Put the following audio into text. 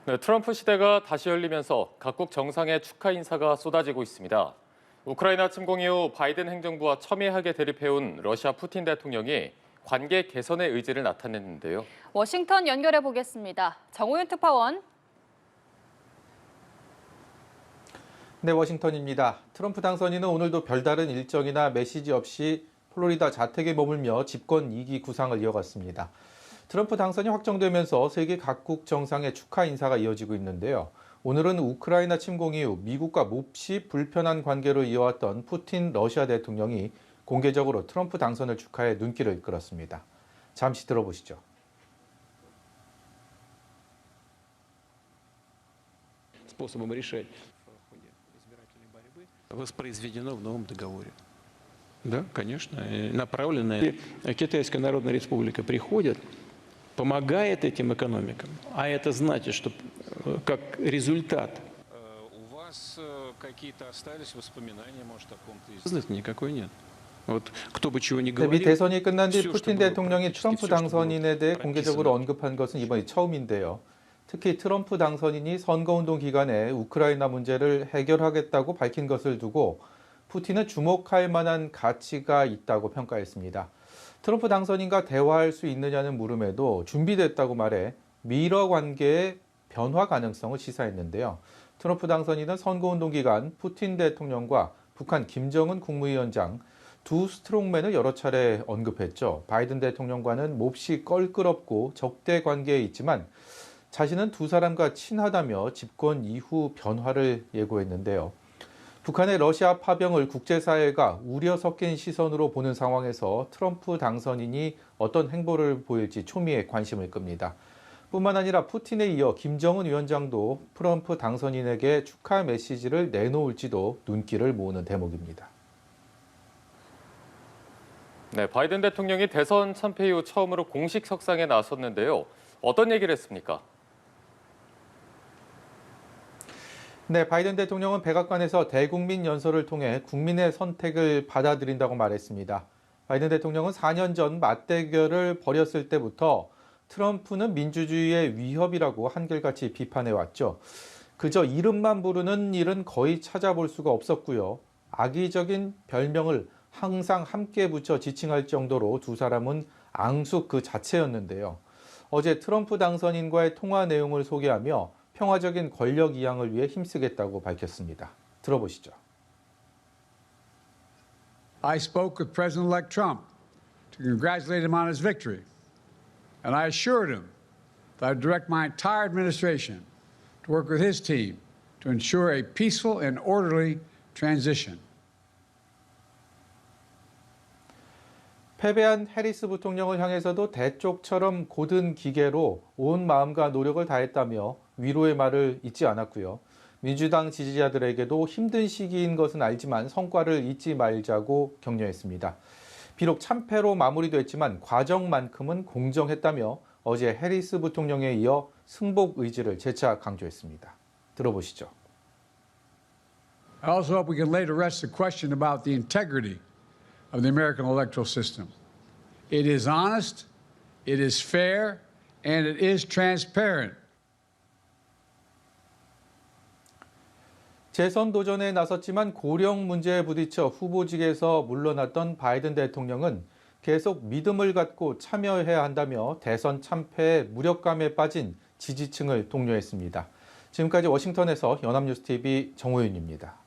네, 트럼프 시대가 다시 열리면서 각국 정상의 축하 인사가 쏟아지고 있습니다. 우크라이나 침공 이후 바이든 행정부와 첨예하게 대립해온 러시아 푸틴 대통령이 관계 개선의 의지를 나타냈는데요. 워싱턴 연결해 보겠습니다. 정우윤 특파원. 네, 워싱턴입니다. 트럼프 당선인은 오늘도 별다른 일정이나 메시지 없이 플로리다 자택에 머물며 집권 2기 구상을 이어갔습니다. 트럼프 당선이 확정되면서 세계 각국 정상의 축하 인사가 이어지고 있는데요. 오늘은 우크라이나 침공 이후 미국과 몹시 불편한 관계로 이어왔던 푸틴 러시아 대통령이 공개적으로 트럼프 당선을 축하해 눈길을 이끌었습니다. 잠시 들어보시죠. способом решать в ходе избирательной борьбы воспроизведено в новом договоре. Да, конечно. Направленная Китайская Народная Республика приходит, помогает этим экономикам, а это значит, что как результат у вас какие-то остались воспоминания, может, о ком-то? Никакой нет. Вот кто бы чего ни говорил. 미 대선이 끝난 뒤 푸틴 대통령이 트럼프 당선인에 대해 공개적으로 언급한 것은 이번이 처음인데요. 특히 트럼프 당선인이 선거운동 기간에 우크라이나 문제를 해결하겠다고 밝힌 것을 두고 푸틴은 주목할 만한 가치가 있다고 평가했습니다. 트럼프 당선인과 대화할 수 있느냐는 물음에도 준비됐다고 말해 미러 관계의 변화 가능성을 시사했는데요. 트럼프 당선인은 선거운동 기간 푸틴 대통령과 북한 김정은 국무위원장 두 스트롱맨을 여러 차례 언급했죠. 바이든 대통령과는 몹시 껄끄럽고 적대 관계에 있지만 자신은 두 사람과 친하다며 집권 이후 변화를 예고했는데요. 북한의 러시아 파병을 국제사회가 우려 섞인 시선으로 보는 상황에서 트럼프 당선인이 어떤 행보를 보일지 초미의 관심을 끕니다. 뿐만 아니라 푸틴에 이어 김정은 위원장도 트럼프 당선인에게 축하 메시지를 내놓을지도 눈길을 모으는 대목입니다. 네, 바이든 대통령이 대선 참패 이후 처음으로 공식 석상에 나섰는데요. 어떤 얘기를 했습니까? 네, 바이든 대통령은 백악관에서 대국민 연설을 통해 국민의 선택을 받아들인다고 말했습니다. 바이든 대통령은 4년 전 맞대결을 벌였을 때부터 트럼프는 민주주의의 위협이라고 한결같이 비판해왔죠. 그저 이름만 부르는 일은 거의 찾아볼 수가 없었고요. 악의적인 별명을 항상 함께 붙여 지칭할 정도로 두 사람은 앙숙 그 자체였는데요. 어제 트럼프 당선인과의 통화 내용을 소개하며 평화적인 권력 이양을 위해 힘쓰겠다고 밝혔습니다. 들어보시죠. I spoke with President-elect Trump to congratulate him on his victory, and I assured him that I'd direct my entire administration to work with his team to ensure a peaceful and orderly transition. 패배한 해리스 부통령을 향해서도 대쪽처럼 고든 기계로 온 마음과 노력을 다했다며 위로의 말을 잊지 않았고요. 민주당 지지자들에게도 힘든 시기인 것은 알지만 성과를 잊지 말자고 격려했습니다. 비록 참패로 마무리됐지만 과정만큼은 공정했다며 어제 해리스 부통령에 이어 승복 의지를 재차 강조했습니다. 들어보시죠. I also hope we can lay to rest the question about the integrity of the American electoral system. It is honest, it is fair, and it is transparent. 재선 도전에 나섰지만 고령 문제에 부딪혀 후보직에서 물러났던 바이든 대통령은 계속 믿음을 갖고 참여해야 한다며 대선 참패에 무력감에 빠진 지지층을 독려했습니다. 지금까지 워싱턴에서 연합뉴스TV 정호윤입니다.